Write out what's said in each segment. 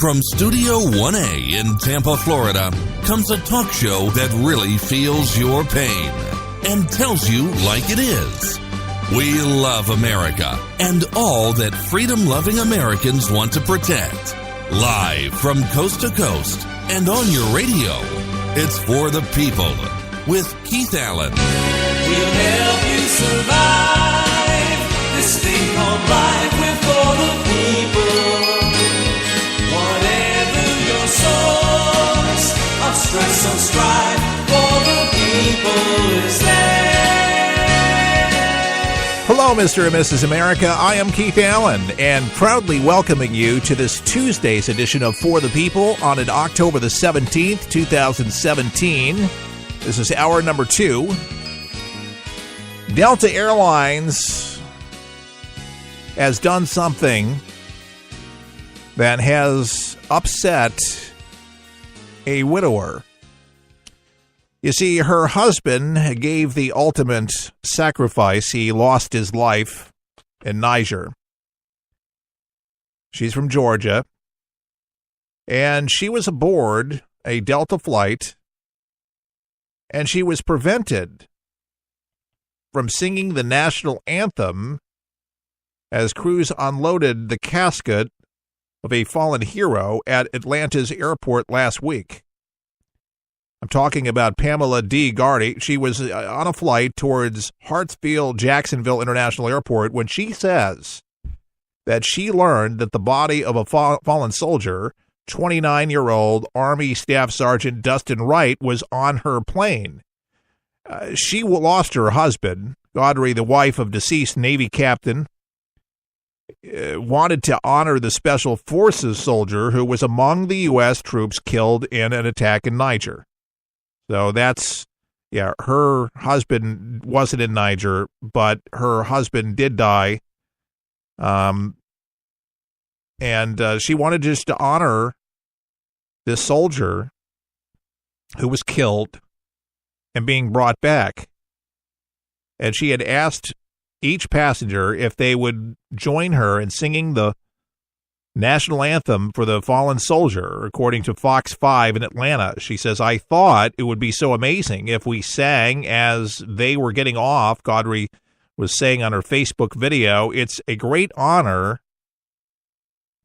From Studio 1A in Tampa, Florida, comes a talk show that really feels your pain and tells you like it is. We love America and all that freedom-loving Americans want to protect. Live from coast to coast and on your radio, it's For the People with Keith Allen. We'll help you survive this thing called life. We're for the people. Whatever your source of stress or strife, for the people is there. Hello, Mr. and Mrs. America. I am Keith Allen, and proudly welcoming you to this Tuesday's edition of For the People on October the 17th, 2017. This is hour number 2. Delta Airlines has done something that has upset a widower. You see, her husband gave the ultimate sacrifice. He lost his life in Niger. She's from Georgia, and she was aboard a Delta flight, and she was prevented from singing the national anthem as crews unloaded the casket of a fallen hero at Atlanta's airport last week. I'm talking about Pamela D. Gardy. She was on a flight towards Hartsfield-Jacksonville International Airport when she says that she learned that the body of a fallen soldier, 29-year-old Army Staff Sergeant Dustin Wright, was on her plane. She lost her husband. Gaudry, the wife of deceased Navy captain, wanted to honor the Special Forces soldier who was among the U.S. troops killed in an attack in Niger. So that's, her husband wasn't in Niger, but her husband did die. And she wanted just to honor this soldier who was killed and being brought back. And she had asked each passenger if they would join her in singing the national anthem for the fallen soldier, according to Fox 5 in Atlanta. She says, I thought it would be so amazing if we sang as they were getting off. Gaudry was saying on her Facebook video, it's a great honor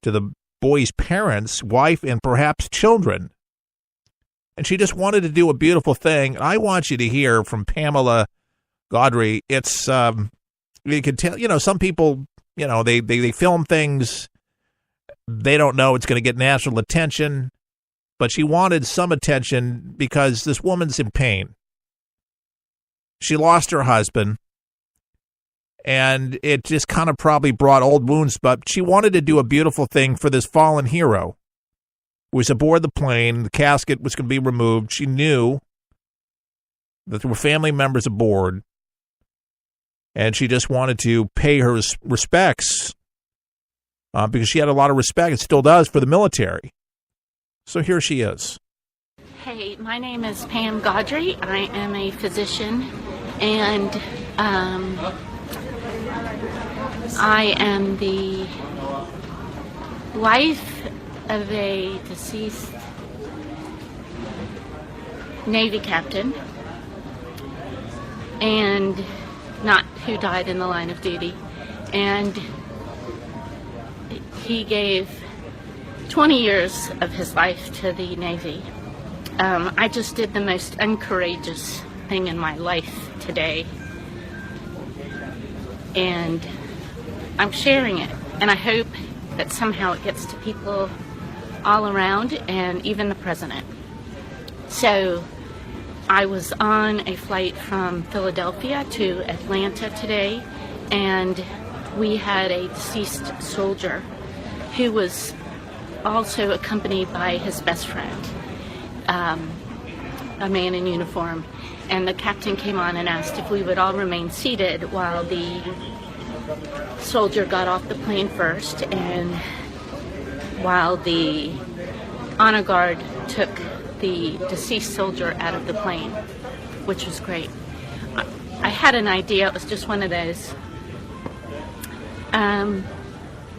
to the boy's parents, wife, and perhaps children. And she just wanted to do a beautiful thing. I want you to hear from Pamela Gaudry. It's, you can tell, some people, they film things. They don't know it's going to get national attention, but she wanted some attention because this woman's in pain. She lost her husband, and it just kind of probably brought old wounds, but she wanted to do a beautiful thing for this fallen hero who was aboard the plane. The casket was going to be removed. She knew that there were family members aboard, and she just wanted to pay her respects because she had a lot of respect, and still does, for the military. So here she is. Hey, my name is Pam Gaudry. I am a physician, and I am the wife of a deceased Navy captain, and not who died in the line of duty. And he gave 20 years of his life to the Navy. I just did the most uncourageous thing in my life today, and I'm sharing it, and I hope that somehow it gets to people all around, and even the president. So I was on a flight from Philadelphia to Atlanta today, and we had a deceased soldier who was also accompanied by his best friend, a man in uniform. And the captain came on and asked if we would all remain seated while the soldier got off the plane first, and while the honor guard took the deceased soldier out of the plane, which was great. I had an idea. It was just one of those.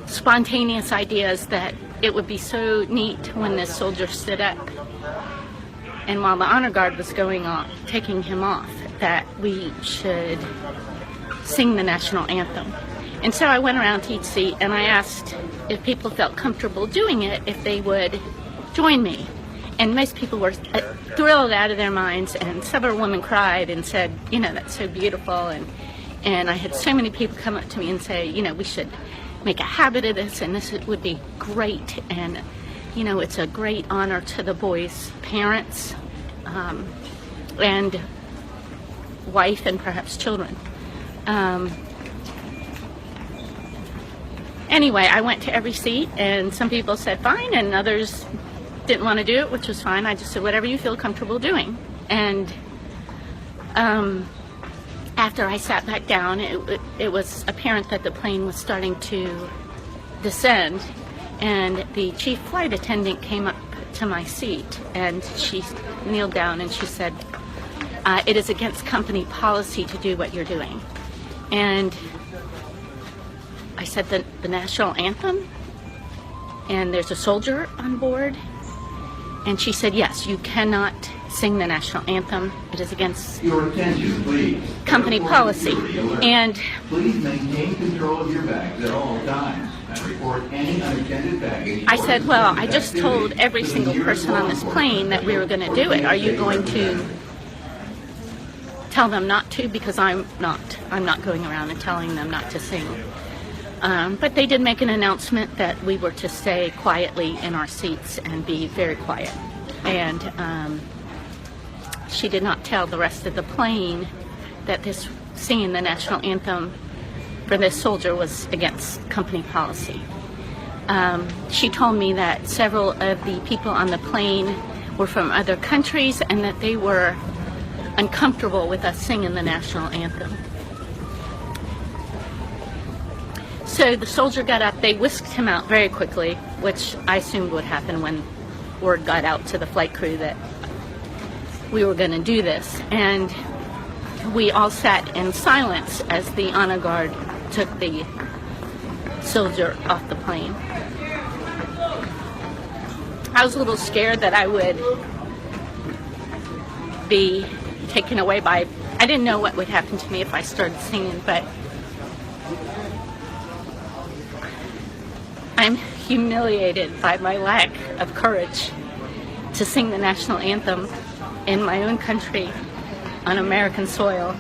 spontaneous ideas that it would be so neat when this soldier stood up, and while the honor guard was going on, taking him off, that we should sing the national anthem. And so I went around to each seat and I asked if people felt comfortable doing it, if they would join me. And most people were thrilled out of their minds, and several women cried and said, that's so beautiful. And I had so many people come up to me and say, we should make a habit of this, and this would be great. And, it's a great honor to the boys' parents and wife and perhaps children. Anyway, I went to every seat, and some people said fine, and others didn't want to do it, which was fine. I just said whatever you feel comfortable doing. And after I sat back down, it was apparent that the plane was starting to descend, and the chief flight attendant came up to my seat, and she kneeled down and she said, it is against company policy to do what you're doing. And I said, the national anthem? And there's a soldier on board? And she said, yes, you cannot sing the national anthem. It is against your attention, please. company policy. And please maintain control of your bags at all times and report any unattended baggage. I said, well, I just told every single person on this plane that we were going to do it. Are you going to tell them not to? Because I'm not going around and telling them not to sing. But they did make an announcement that we were to stay quietly in our seats and be very quiet. And she did not tell the rest of the plane that this singing the national anthem for this soldier was against company policy. She told me that several of the people on the plane were from other countries and that they were uncomfortable with us singing the national anthem. So the soldier got up, they whisked him out very quickly, which I assumed would happen when word got out to the flight crew that we were going to do this. And we all sat in silence as the honor guard took the soldier off the plane. I was a little scared that I would be taken away by, I didn't know what would happen to me if I started singing, but I'm humiliated by my lack of courage to sing the national anthem in my own country on American soil.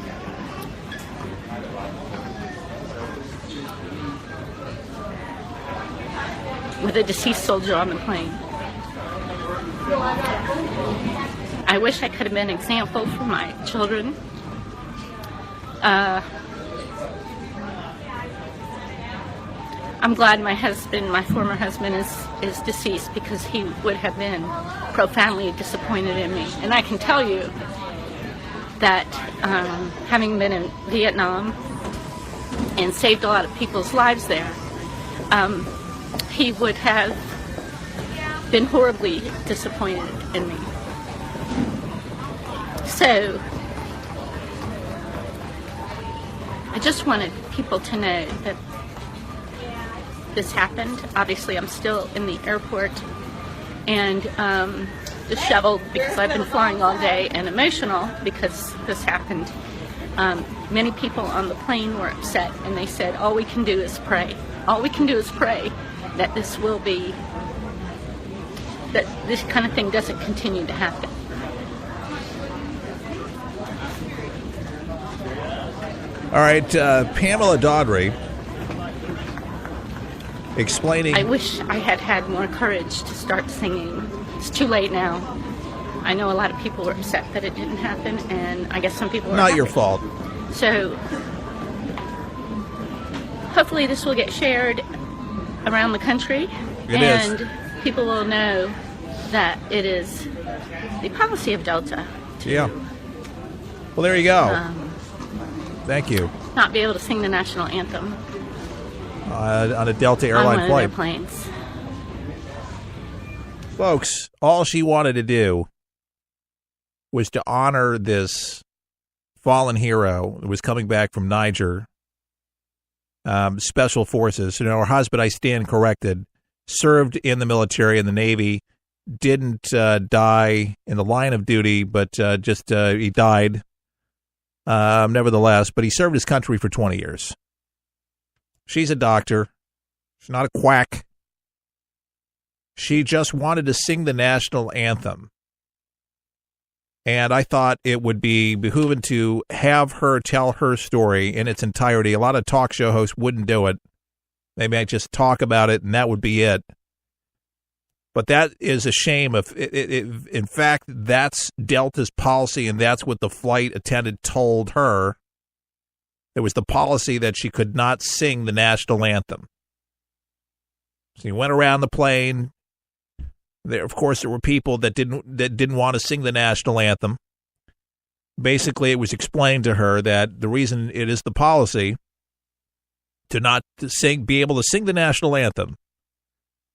With a deceased soldier on the plane. I wish I could have been an example for my children. I'm glad my husband, my former husband, is deceased, because he would have been profoundly disappointed in me. And I can tell you that having been in Vietnam and saved a lot of people's lives there, he would have been horribly disappointed in me. So I just wanted people to know that this happened. Obviously, I'm still in the airport and disheveled because I've been flying all day, and emotional because this happened. Many people on the plane were upset, and they said, all we can do is pray. All we can do is pray that this will be, that this kind of thing doesn't continue to happen. All right, Pamela Daughtry explaining. I wish I had had more courage to start singing. It's too late now. I know a lot of people were upset that it didn't happen, and I guess some people were Not happy. your fault. So hopefully this will get shared around the country, and people will know that it is the policy of Delta to Well, there you go. Thank you. not be able to sing the national anthem On a Delta on airline one flight. of their planes. Folks, all she wanted to do was to honor this fallen hero who was coming back from Niger special forces. Her husband, I stand corrected, served in the military, in the Navy, didn't die in the line of duty, but he died nevertheless. But he served his country for 20 years. She's a doctor. She's not a quack. She just wanted to sing the national anthem. And I thought it would be behooving to have her tell her story in its entirety. A lot of talk show hosts wouldn't do it. They might just talk about it, and that would be it. But that is a shame. In fact, that's Delta's policy, and that's what the flight attendant told her. It was the policy that she could not sing the national anthem. So he went around the plane. There were people that didn't want to sing the national anthem. Basically, it was explained to her that the reason it is the policy to be able to sing the national anthem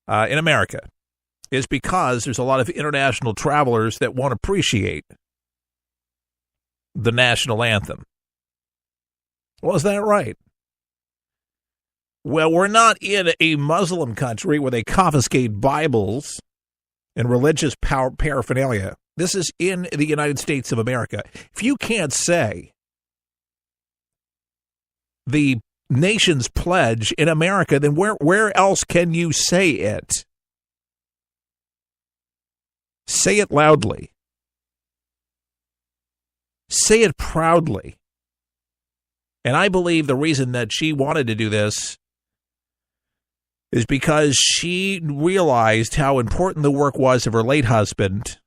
in America is because there's a lot of international travelers that won't appreciate the national anthem. Well, is that right? Well, we're not in a Muslim country where they confiscate Bibles and religious paraphernalia. This is in the United States of America. If you can't say the nation's pledge in America, then where else can you say it? Say it loudly. Say it proudly. And I believe the reason that she wanted to do this is because she realized how important the work was of her late husband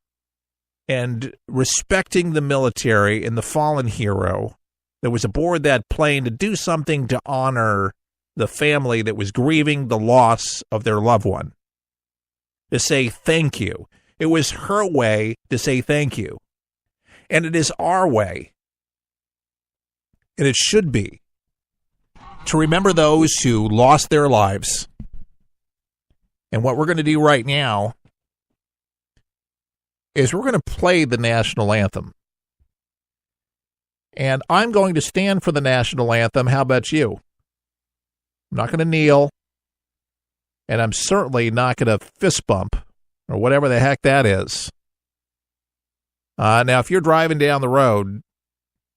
and respecting the military and the fallen hero that was aboard that plane to do something to honor the family that was grieving the loss of their loved one, to say thank you. It was her way to say thank you. And it is our way, and it should be, to remember those who lost their lives. And what we're going to do right now is we're going to play the national anthem. And I'm going to stand for the national anthem. How about you? I'm not going to kneel. And I'm certainly not going to fist bump or whatever the heck that is. Now, if you're driving down the road,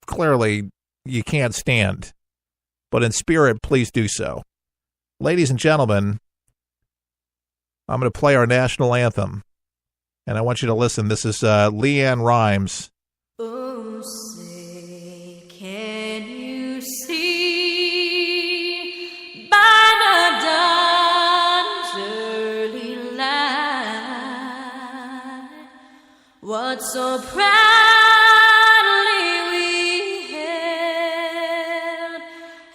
clearly you can't stand. But in spirit, please do so. Ladies and gentlemen, I'm going to play our national anthem, and I want you to listen. This is Leanne Rimes. Oh, say, can you see by the dawn's early light what so proudly we hailed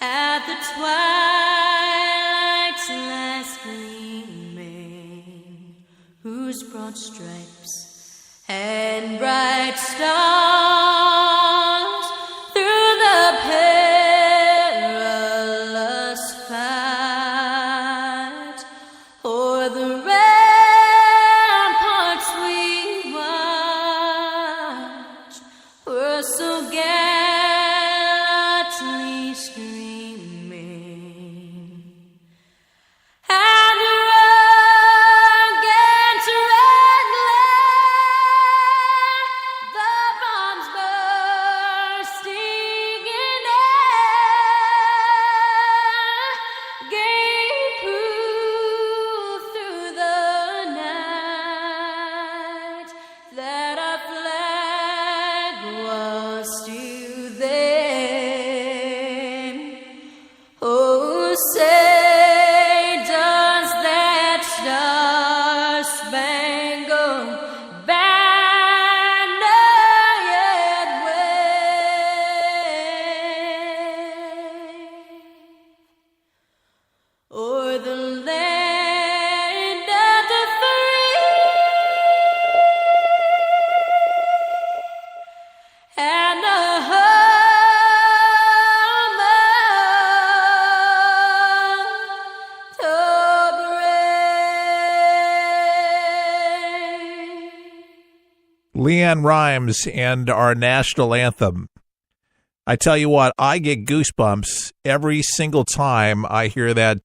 at the twilight's last gleaming, whose broad stripes and bright stars through the perilous fight o'er the ramparts we watched were so gallantly streaming. And the rugged red glare, the bombs bursting in air, gave proof through the night that our flag was still there. Oh, say does that star-spangled banner yet wave o'er the land of the free and the home of the brave. Leanne Rimes and our national anthem. I tell you what, I get goosebumps every single time I hear that